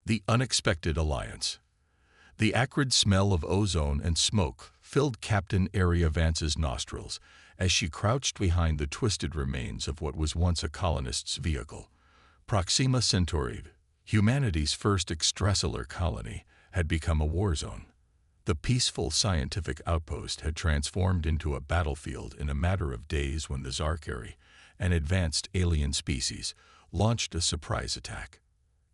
The unexpected alliance. The acrid smell of ozone and smoke filled Captain Area Vance's nostrils as she crouched behind the twisted remains of what was once a colonist's vehicle. Proxima Centauri, humanity's first extrasolar colony, had become a war zone. The peaceful scientific outpost had transformed into a battlefield in a matter of days when the Zarkari, an advanced alien species, launched a surprise attack.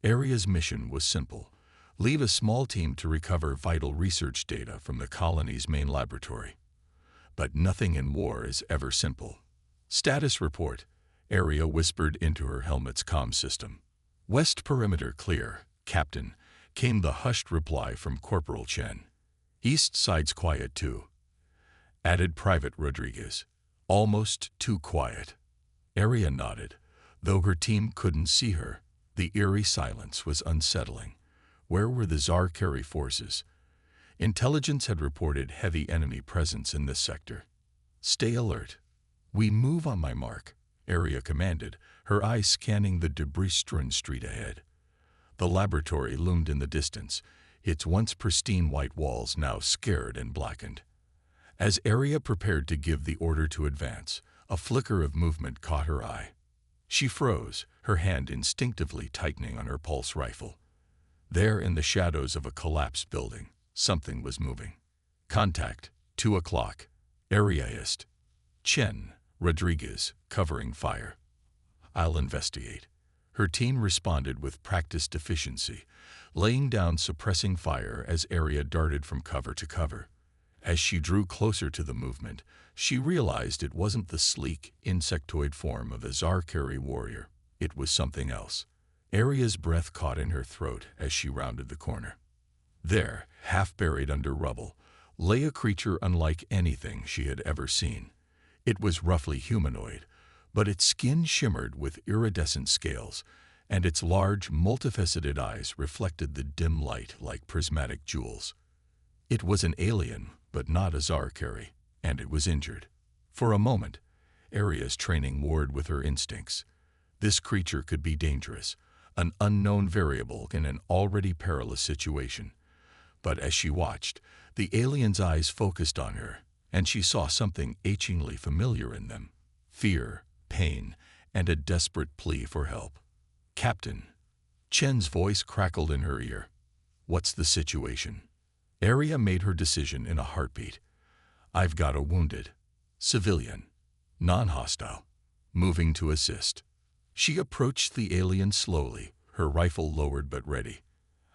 Area's mission was simple: leave a small team to recover vital research data from the colony's main laboratory. But nothing in war is ever simple. Status report, Area whispered into her helmet's comm system. West perimeter clear, Captain, came the hushed reply from Corporal Chen. East side's quiet too, added Private Rodriguez. Almost too quiet. Area nodded, though her team couldn't see her. The eerie silence was unsettling. Where were the Zarkari forces? Intelligence had reported heavy enemy presence in this sector. Stay alert. We move on my mark, Area commanded, her eyes scanning the debris-strewn street ahead. The laboratory loomed in the distance, its once pristine white walls now scarred and blackened. As Area prepared to give the order to advance, a flicker of movement caught her eye. She froze, her hand instinctively tightening on her pulse rifle. There, in the shadows of a collapsed building, something was moving. Contact, 2 o'clock. Area hissed. Chen, Rodriguez, covering fire. I'll investigate. Her team responded with practiced efficiency, laying down suppressing fire as Area darted from cover to cover. As she drew closer to the movement, she realized it wasn't the sleek, insectoid form of a Zarkari warrior. It was something else. Area's breath caught in her throat as she rounded the corner. There, half buried under rubble, lay a creature unlike anything she had ever seen. It was roughly humanoid, but its skin shimmered with iridescent scales, and its large, multifaceted eyes reflected the dim light like prismatic jewels. It was an alien, but not a Zarkari, and it was injured. For a moment, Area's training warred with her instincts. This creature could be dangerous, an unknown variable in an already perilous situation. But as she watched, the alien's eyes focused on her, and she saw something achingly familiar in them: fear, pain, and a desperate plea for help. Captain. Chen's voice crackled in her ear. What's the situation? Area made her decision in a heartbeat. I've got a wounded civilian, non-hostile, moving to assist. She approached the alien slowly, her rifle lowered but ready.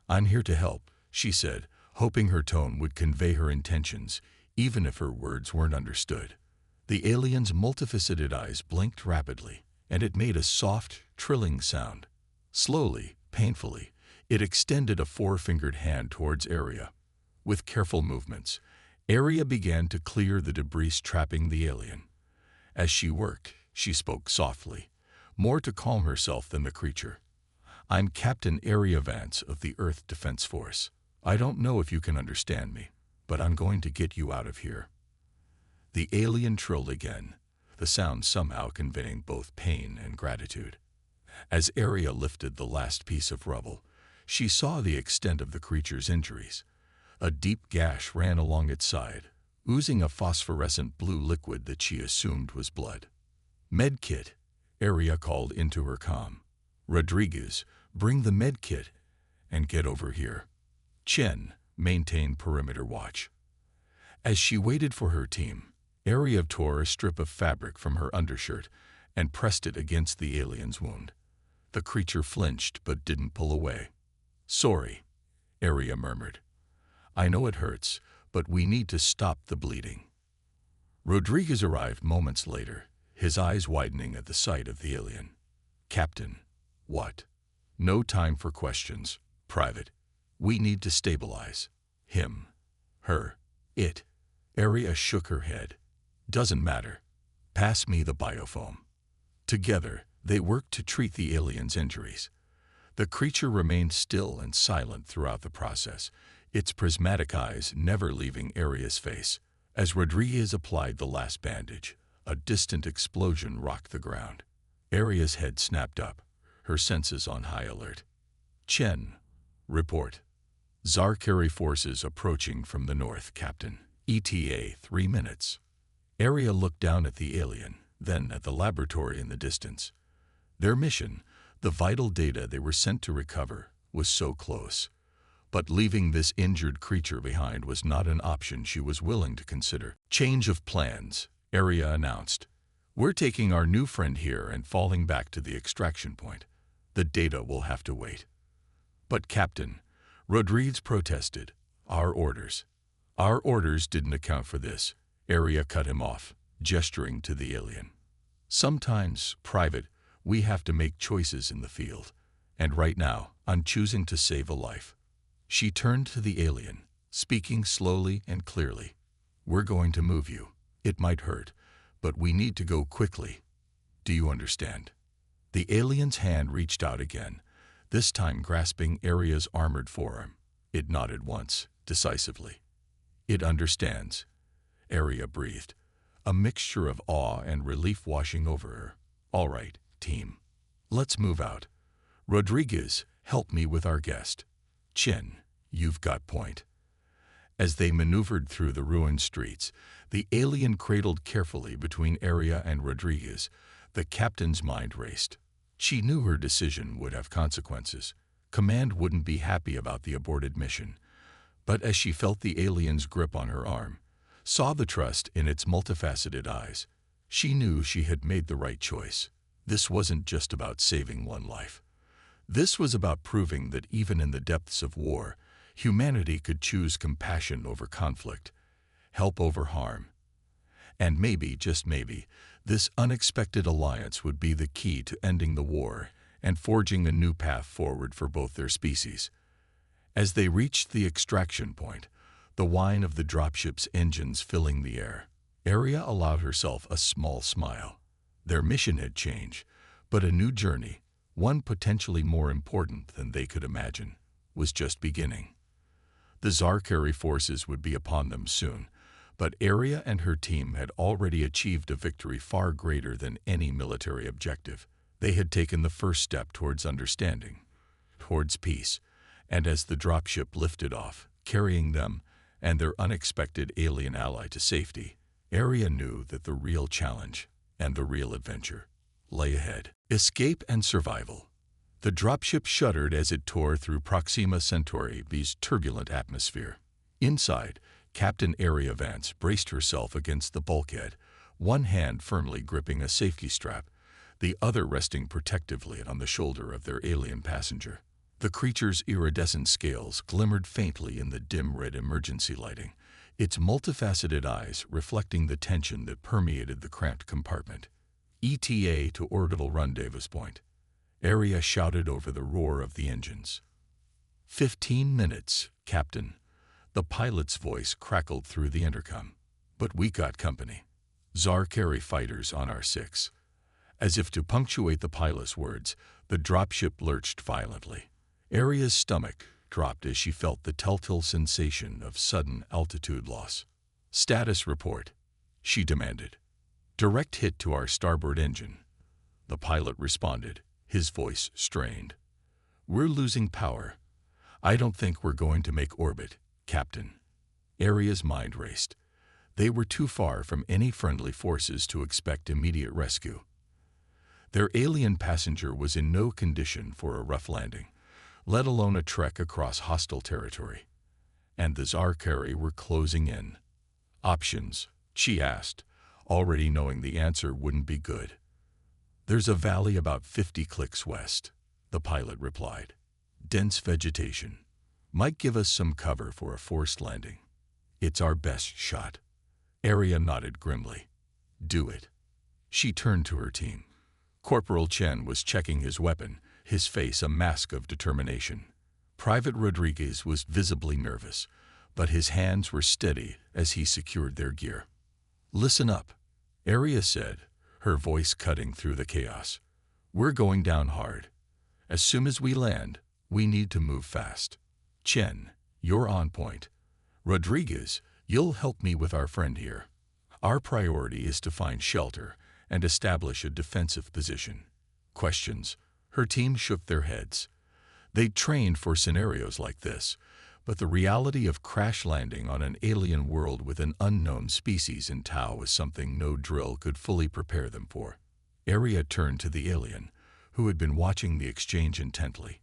I'm here to help, she said, hoping her tone would convey her intentions, even if her words weren't understood. The alien's multifaceted eyes blinked rapidly, and it made a soft, trilling sound. Slowly, painfully, it extended a four-fingered hand towards Area. With careful movements, Area began to clear the debris trapping the alien. As she worked, she spoke softly, more to calm herself than the creature. I'm Captain Area Vance of the Earth Defense Force. I don't know if you can understand me, but I'm going to get you out of here. The alien trilled again, the sound somehow conveying both pain and gratitude. As Area lifted the last piece of rubble, she saw the extent of the creature's injuries. A deep gash ran along its side, oozing a phosphorescent blue liquid that she assumed was blood. Med kit, Area called into her comm. Rodriguez, bring the med kit and get over here. Chen, maintain perimeter watch. As she waited for her team, Area tore a strip of fabric from her undershirt and pressed it against the alien's wound. The creature flinched but didn't pull away. Sorry, Area murmured. I know it hurts, but we need to stop the bleeding. Rodriguez arrived moments later, his eyes widening at the sight of the alien. Captain. What? No time for questions. Private. We need to stabilize. Him. Her. It. Area shook her head. Doesn't matter. Pass me the biofoam. Together, they worked to treat the alien's injuries. The creature remained still and silent throughout the process, its prismatic eyes never leaving Area's face. As Rodriguez applied the last bandage, a distant explosion rocked the ground. Area's head snapped up, her senses on high alert. Chen. Report. Zarkari forces approaching from the north, Captain. ETA 3 minutes. Area looked down at the alien, then at the laboratory in the distance. Their mission, the vital data they were sent to recover, was so close. But leaving this injured creature behind was not an option she was willing to consider. Change of plans, Area announced. We're taking our new friend here and falling back to the extraction point. The data will have to wait. But Captain, Rodriguez protested. Our orders didn't account for this. Area cut him off, gesturing to the alien. Sometimes, Private, we have to make choices in the field. And right now, I'm choosing to save a life. She turned to the alien, speaking slowly and clearly. We're going to move you. It might hurt, but we need to go quickly. Do you understand? The alien's hand reached out again, this time grasping Area's armored forearm. It nodded once, decisively. It understands. Area breathed, a mixture of awe and relief washing over her. All right, team. Let's move out. Rodriguez, help me with our guest. Chin, you've got point. As they maneuvered through the ruined streets, the alien cradled carefully between Area and Rodriguez. The captain's mind raced. She knew her decision would have consequences. Command wouldn't be happy about the aborted mission. But as she felt the alien's grip on her arm, saw the trust in its multifaceted eyes, she knew she had made the right choice. This wasn't just about saving one life. This was about proving that even in the depths of war, humanity could choose compassion over conflict, help over harm. And maybe, just maybe, this unexpected alliance would be the key to ending the war and forging a new path forward for both their species. As they reached the extraction point, the whine of the dropship's engines filling the air, Area allowed herself a small smile. Their mission had changed, but a new journey, one potentially more important than they could imagine, was just beginning. The Zarkari forces would be upon them soon, but Area and her team had already achieved a victory far greater than any military objective. They had taken the first step towards understanding, towards peace, and as the dropship lifted off, carrying them and their unexpected alien ally to safety, Area knew that the real challenge and the real adventure lay ahead. Escape and survival. The dropship shuddered as it tore through Proxima Centauri B's turbulent atmosphere. Inside, Captain Area Vance braced herself against the bulkhead, one hand firmly gripping a safety strap, the other resting protectively on the shoulder of their alien passenger. The creature's iridescent scales glimmered faintly in the dim red emergency lighting, its multifaceted eyes reflecting the tension that permeated the cramped compartment. ETA to orbital rendezvous point. Area shouted over the roar of the engines. 15 minutes, Captain. The pilot's voice crackled through the intercom. But we got company. Zarkari fighters on R6. As if to punctuate the pilot's words, the dropship lurched violently. Area's stomach dropped as she felt the telltale sensation of sudden altitude loss. Status report, she demanded. Direct hit to our starboard engine. The pilot responded, his voice strained. We're losing power. I don't think we're going to make orbit, Captain. Area's mind raced. They were too far from any friendly forces to expect immediate rescue. Their alien passenger was in no condition for a rough landing, let alone a trek across hostile territory. And the Zarkari were closing in. Options, she asked, already knowing the answer wouldn't be good. There's a valley about 50 clicks west, the pilot replied. Dense vegetation. Might give us some cover for a forced landing. It's our best shot. Area nodded grimly. Do it. She turned to her team. Corporal Chen was checking his weapon, his face a mask of determination. Private Rodriguez was visibly nervous, but his hands were steady as he secured their gear. Listen up, Area said, her voice cutting through the chaos. We're going down hard. As soon as we land, we need to move fast. Chen, you're on point. Rodriguez, you'll help me with our friend here. Our priority is to find shelter and establish a defensive position. Questions? Her team shook their heads. They'd trained for scenarios like this, but the reality of crash landing on an alien world with an unknown species in tow was something no drill could fully prepare them for. Arya turned to the alien, who had been watching the exchange intently.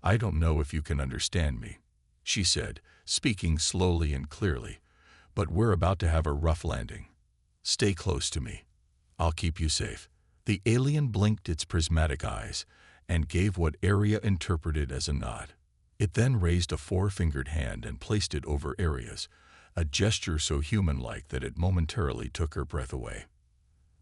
"I don't know if you can understand me," she said, speaking slowly and clearly, "but we're about to have a rough landing. Stay close to me. I'll keep you safe." The alien blinked its prismatic eyes and gave what Arya interpreted as a nod. It then raised a four-fingered hand and placed it over Arya's, a gesture so human-like that it momentarily took her breath away.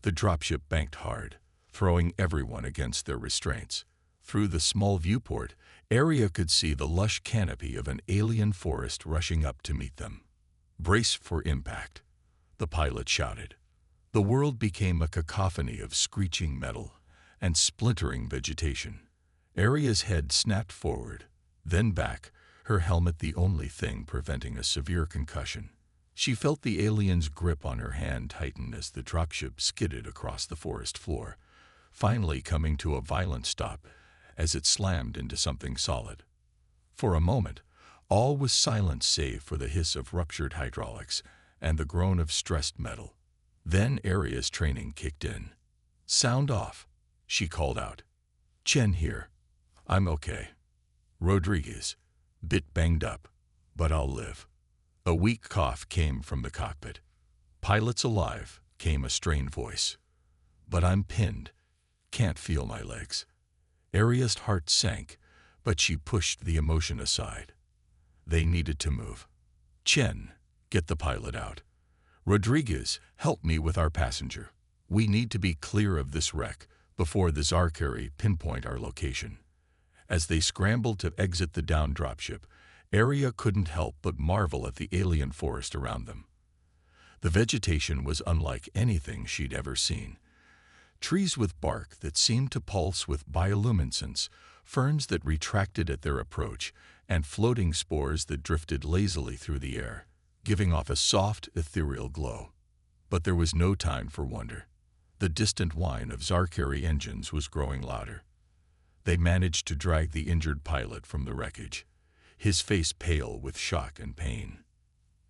The dropship banked hard, throwing everyone against their restraints. Through the small viewport, Arya could see the lush canopy of an alien forest rushing up to meet them. "Brace for impact," the pilot shouted. The world became a cacophony of screeching metal and splintering vegetation. Arya's head snapped forward, then back, her helmet the only thing preventing a severe concussion. She felt the alien's grip on her hand tighten as the dropship skidded across the forest floor, finally coming to a violent stop as it slammed into something solid. For a moment, all was silence save for the hiss of ruptured hydraulics and the groan of stressed metal. Then Arya's training kicked in. "Sound off," she called out. "Chen here. I'm okay. Rodriguez. Bit banged up, but I'll live." A weak cough came from the cockpit. "Pilot's alive," came a strained voice. "But I'm pinned. Can't feel my legs." Arya's heart sank, but she pushed the emotion aside. They needed to move. "Chen, get the pilot out. Rodriguez, help me with our passenger. We need to be clear of this wreck before the Zarkari pinpoint our location." As they scrambled to exit the downed dropship, Arya couldn't help but marvel at the alien forest around them. The vegetation was unlike anything she'd ever seen. Trees with bark that seemed to pulse with bioluminescence, ferns that retracted at their approach, and floating spores that drifted lazily through the air, giving off a soft, ethereal glow. But there was no time for wonder. The distant whine of Zarkari engines was growing louder. They managed to drag the injured pilot from the wreckage, his face pale with shock and pain.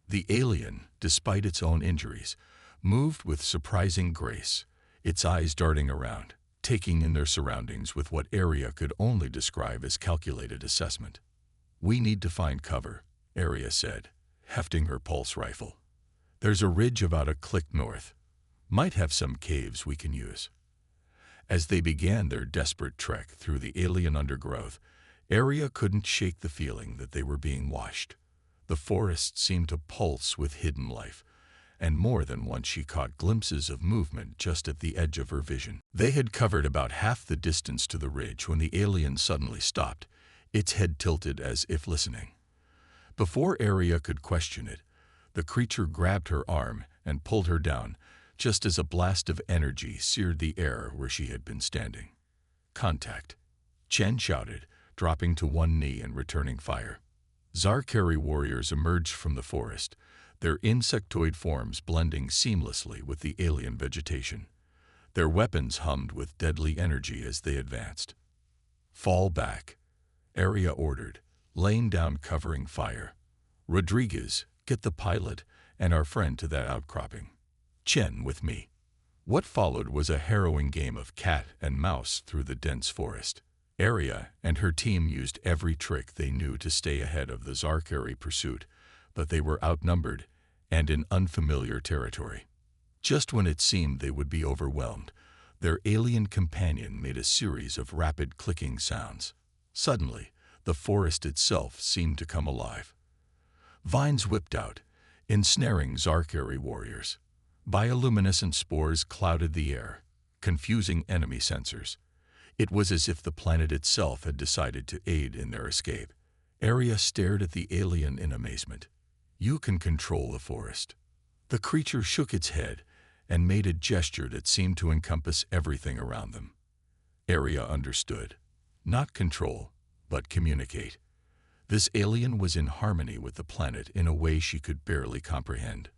The alien, despite its own injuries, moved with surprising grace, its eyes darting around, taking in their surroundings with what Arya could only describe as calculated assessment. "We need to find cover," Arya said, hefting her pulse rifle. "There's a ridge about a click north. Might have some caves we can use." As they began their desperate trek through the alien undergrowth, Arya couldn't shake the feeling that they were being watched. The forest seemed to pulse with hidden life, and more than once she caught glimpses of movement just at the edge of her vision. They had covered about half the distance to the ridge when the alien suddenly stopped, its head tilted as if listening. Before Arya could question it, the creature grabbed her arm and pulled her down, just as a blast of energy seared the air where she had been standing. "Contact," Chen shouted, dropping to one knee and returning fire. Zarkari warriors emerged from the forest, their insectoid forms blending seamlessly with the alien vegetation. Their weapons hummed with deadly energy as they advanced. "Fall back," Arya ordered, laying down covering fire. "Rodriguez, get the pilot and our friend to that outcropping. Chen with me." What followed was a harrowing game of cat and mouse through the dense forest. Arya and her team used every trick they knew to stay ahead of the Zarkari pursuit, but they were outnumbered and in unfamiliar territory. Just when it seemed they would be overwhelmed, their alien companion made a series of rapid clicking sounds. Suddenly, the forest itself seemed to come alive. Vines whipped out, ensnaring Zarkari warriors. Bioluminescent spores clouded the air, confusing enemy sensors. It was as if the planet itself had decided to aid in their escape. Arya stared at the alien in amazement. "You can control the forest." The creature shook its head and made a gesture that seemed to encompass everything around them. Arya understood. Not control, but communicate. This alien was in harmony with the planet in a way she could barely comprehend.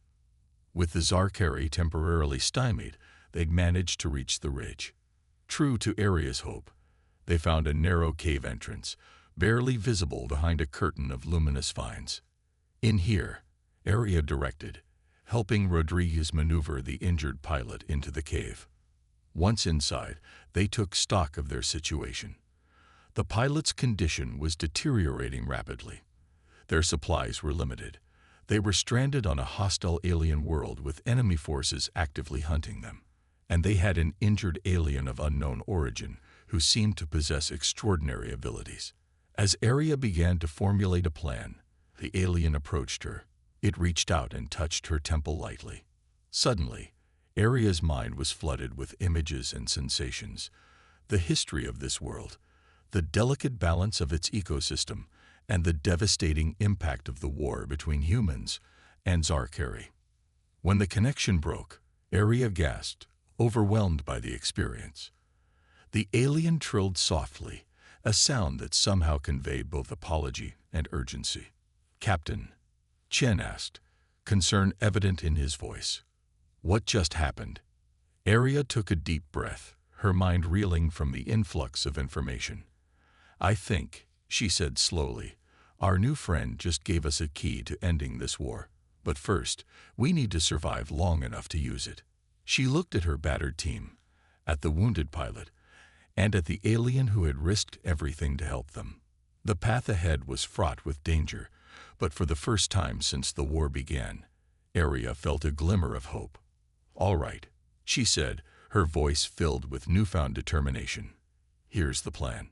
With the Zarkari temporarily stymied, they'd managed to reach the ridge. True to Arya's hope, they found a narrow cave entrance, barely visible behind a curtain of luminous vines. "In here," Area directed, helping Rodriguez maneuver the injured pilot into the cave. Once inside, they took stock of their situation. The pilot's condition was deteriorating rapidly. Their supplies were limited. They were stranded on a hostile alien world with enemy forces actively hunting them. And they had an injured alien of unknown origin who seemed to possess extraordinary abilities. As Area began to formulate a plan, the alien approached her. It reached out and touched her temple lightly. Suddenly, Area's mind was flooded with images and sensations. The history of this world, the delicate balance of its ecosystem, and the devastating impact of the war between humans and Zarkari. When the connection broke, Area gasped, overwhelmed by the experience. The alien trilled softly, a sound that somehow conveyed both apology and urgency. "Captain," Chen asked, concern evident in his voice. "What just happened?" Area took a deep breath, her mind reeling from the influx of information. "I think," she said slowly, "our new friend just gave us a key to ending this war. But first, we need to survive long enough to use it." She looked at her battered team, at the wounded pilot, and at the alien who had risked everything to help them. The path ahead was fraught with danger, but for the first time since the war began, Area felt a glimmer of hope. "All right," she said, her voice filled with newfound determination. "Here's the plan."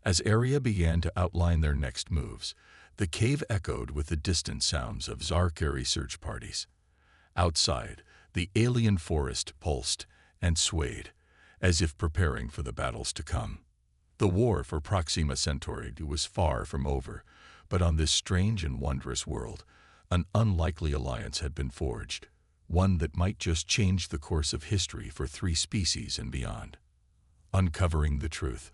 As Area began to outline their next moves, the cave echoed with the distant sounds of Zarkari search parties. Outside, the alien forest pulsed and swayed, as if preparing for the battles to come. The war for Proxima Centauri was far from over, but on this strange and wondrous world, an unlikely alliance had been forged, one that might just change the course of history for 3 species and beyond. Uncovering the truth.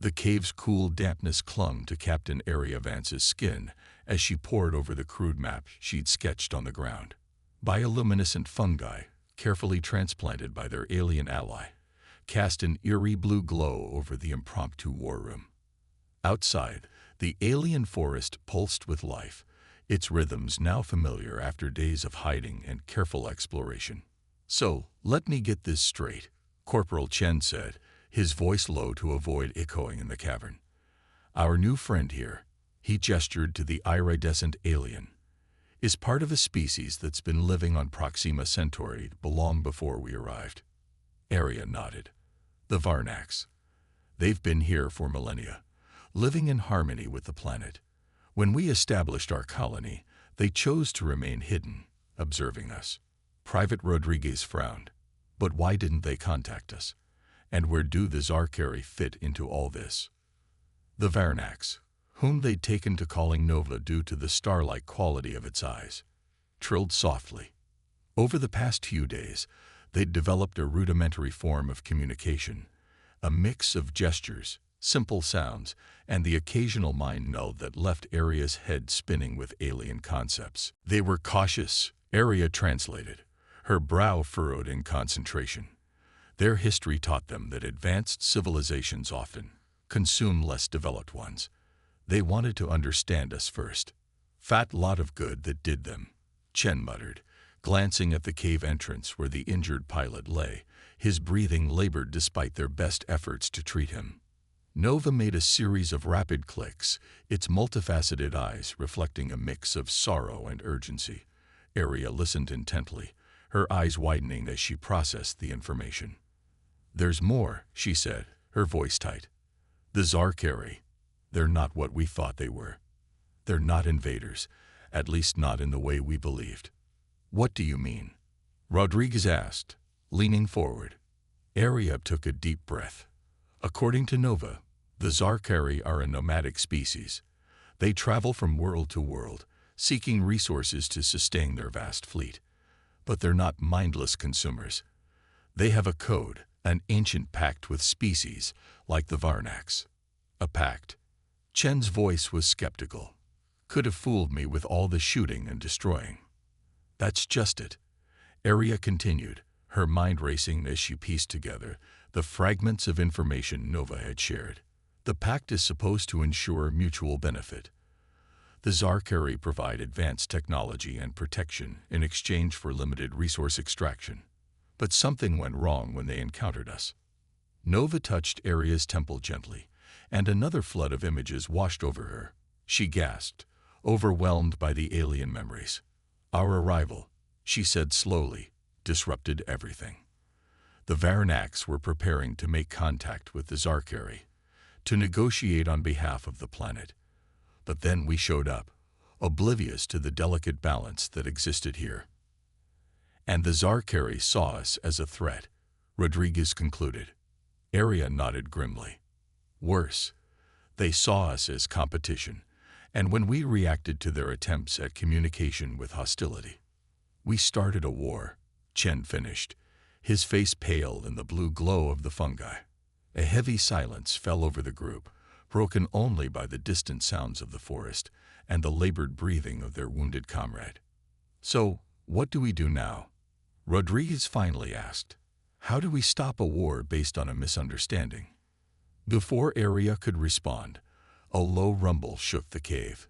The cave's cool dampness clung to Captain Area Vance's skin as she pored over the crude map she'd sketched on the ground. Bioluminescent fungi, carefully transplanted by their alien ally, cast an eerie blue glow over the impromptu war room. Outside, the alien forest pulsed with life, its rhythms now familiar after days of hiding and careful exploration. "So, let me get this straight," Corporal Chen said, his voice low to avoid echoing in the cavern. "Our new friend here," he gestured to the iridescent alien, "is part of a species that's been living on Proxima Centauri long before we arrived." Area nodded. "The Varnax. They've been here for millennia, living in harmony with the planet. When we established our colony, they chose to remain hidden, observing us." Private Rodriguez frowned. "But why didn't they contact us? And where do the Zarkari fit into all this?" "The Varnax, whom they'd taken to calling Nova due to the star-like quality of its eyes, trilled softly. Over the past few days, they'd developed a rudimentary form of communication, a mix of gestures, simple sounds, and the occasional mind null that left Area's head spinning with alien concepts. They were cautious," Area translated, her brow furrowed in concentration. "Their history taught them that advanced civilizations often consume less developed ones. They wanted to understand us first. Fat lot of good that did them," Chen muttered, glancing at the cave entrance where the injured pilot lay, his breathing labored despite their best efforts to treat him. Nova made a series of rapid clicks, its multifaceted eyes reflecting a mix of sorrow and urgency. Area listened intently, her eyes widening as she processed the information. "There's more," she said, her voice tight. "The Zarkari, they're not what we thought they were. They're not invaders, at least not in the way we believed." "What do you mean?" Rodriguez asked, leaning forward. Area took a deep breath. "According to Nova, the Zarkari are a nomadic species. They travel from world to world, seeking resources to sustain their vast fleet. But they're not mindless consumers. They have a code, an ancient pact with species, like the Varnax." "A pact?" Chen's voice was skeptical. "Could have fooled me with all the shooting and destroying." "That's just it," Area continued, her mind racing as she pieced together the fragments of information Nova had shared. The pact is supposed to ensure mutual benefit. The Zarkari provide advanced technology and protection in exchange for limited resource extraction. But something went wrong when they encountered us. Nova touched Aria's temple gently, and another flood of images washed over her. She gasped, overwhelmed by the alien memories. Our arrival, she said slowly, disrupted everything. The Varanax were preparing to make contact with the Zarkari, to negotiate on behalf of the planet. But then we showed up, oblivious to the delicate balance that existed here. And the Zarkari saw us as a threat, Rodriguez concluded. Aria nodded grimly. Worse, they saw us as competition, and when we reacted to their attempts at communication with hostility, we started a war, Chen finished, his face pale in the blue glow of the fungi. A heavy silence fell over the group, broken only by the distant sounds of the forest and the labored breathing of their wounded comrade. So, what do we do now? Rodriguez finally asked. How do we stop a war based on a misunderstanding? Before Aria could respond, a low rumble shook the cave.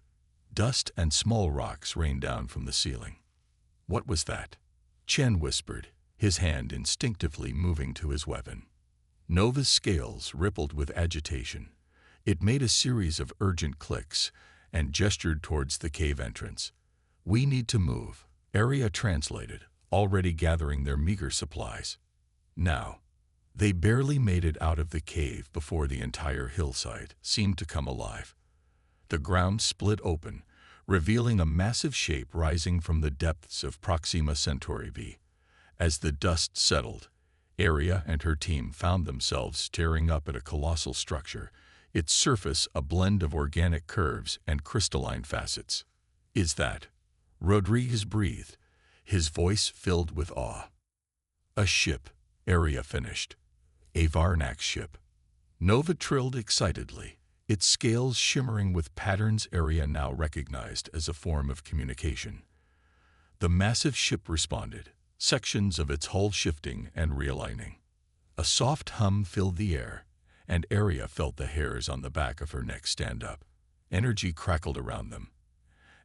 Dust and small rocks rained down from the ceiling. What was that? Chen whispered, his hand instinctively moving to his weapon. Nova's scales rippled with agitation. It made a series of urgent clicks and gestured towards the cave entrance. We need to move, Aria translated, already gathering their meager supplies. Now, they barely made it out of the cave before the entire hillside seemed to come alive. The ground split open, revealing a massive shape rising from the depths of Proxima Centauri b. As the dust settled, Aria and her team found themselves staring up at a colossal structure, its surface a blend of organic curves and crystalline facets. Is that? Rodriguez breathed, his voice filled with awe. A ship, Aria finished. A Varnax ship. Nova trilled excitedly, its scales shimmering with patterns Aria now recognized as a form of communication. The massive ship responded, sections of its hull shifting and realigning. A soft hum filled the air, and Aria felt the hairs on the back of her neck stand up. Energy crackled around them,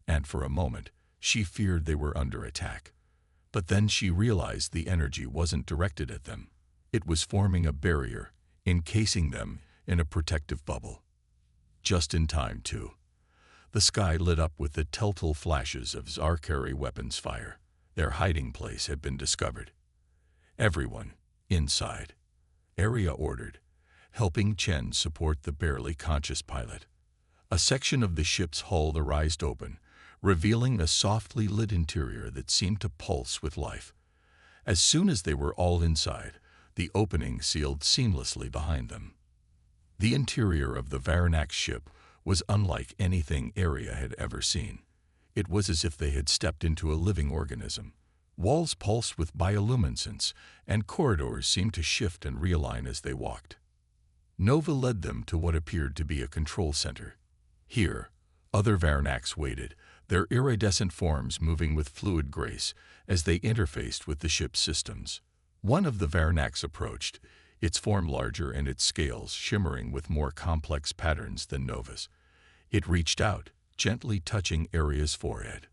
and for a moment she feared they were under attack. But then she realized the energy wasn't directed at them. It was forming a barrier, encasing them in a protective bubble. Just in time, too. The sky lit up with the telltale flashes of Zarkari weapons fire. Their hiding place had been discovered. Everyone, inside, Aria ordered, helping Chen support the barely conscious pilot. A section of the ship's hull arised open, revealing a softly lit interior that seemed to pulse with life. As soon as they were all inside, the opening sealed seamlessly behind them. The interior of the Varanax ship was unlike anything Aria had ever seen. It was as if they had stepped into a living organism. Walls pulsed with bioluminescence, and corridors seemed to shift and realign as they walked. Nova led them to what appeared to be a control center. Here, other Varanax waited, their iridescent forms moving with fluid grace as they interfaced with the ship's systems. One of the Varanax approached, its form larger and its scales shimmering with more complex patterns than Nova's. It reached out, gently touching Aria's forehead.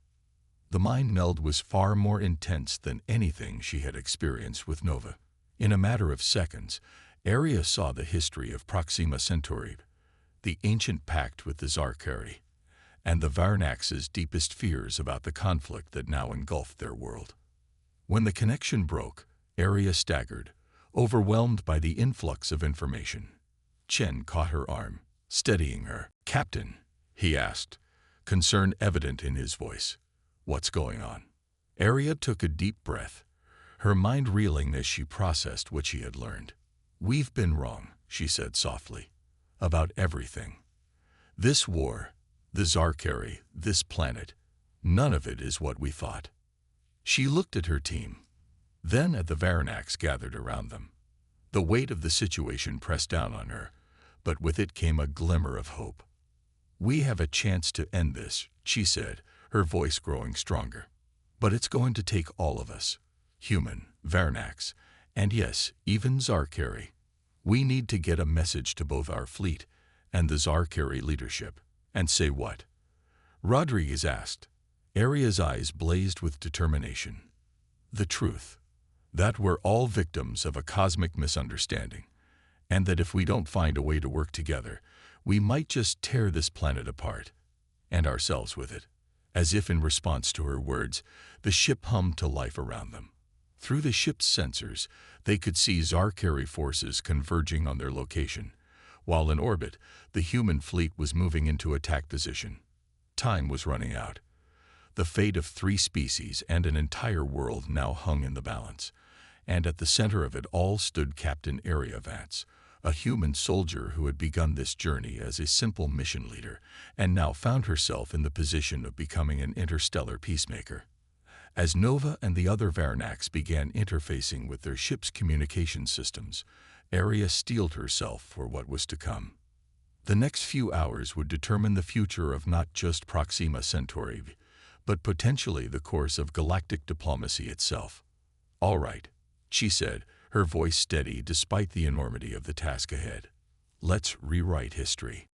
The mind meld was far more intense than anything she had experienced with Nova. In a matter of seconds, Aria saw the history of Proxima Centauri, the ancient pact with the Zarkari, and the Varanax's deepest fears about the conflict that now engulfed their world. When the connection broke, Aria staggered, overwhelmed by the influx of information. Chen caught her arm, steadying her. "Captain," he asked, concern evident in his voice. "What's going on?" Aria took a deep breath, her mind reeling as she processed what she had learned. "We've been wrong," she said softly, "about everything. This war, the Zarkari, this planet, none of it is what we thought." She looked at her team, then at the Varanax gathered around them. The weight of the situation pressed down on her, but with it came a glimmer of hope. "We have a chance to end this," she said, her voice growing stronger. "But it's going to take all of us, human, Varanax, and yes, even Zarkari. We need to get a message to both our fleet and the Zarkari leadership. And say what? Rodriguez asked. Aria's eyes blazed with determination. The truth. That we're all victims of a cosmic misunderstanding, and that if we don't find a way to work together, we might just tear this planet apart, and ourselves with it. As if in response to her words, the ship hummed to life around them. Through the ship's sensors, they could see Zarkari forces converging on their location. While in orbit, the human fleet was moving into attack position. Time was running out. The fate of 3 species and an entire world now hung in the balance. And at the center of it all stood Captain Aria Vance, a human soldier who had begun this journey as a simple mission leader and now found herself in the position of becoming an interstellar peacemaker. As Nova and the other Varnacs began interfacing with their ship's communication systems, Aria steeled herself for what was to come. The next few hours would determine the future of not just Proxima Centauri, but potentially the course of galactic diplomacy itself. "All right," she said, her voice steady despite the enormity of the task ahead. "Let's rewrite history."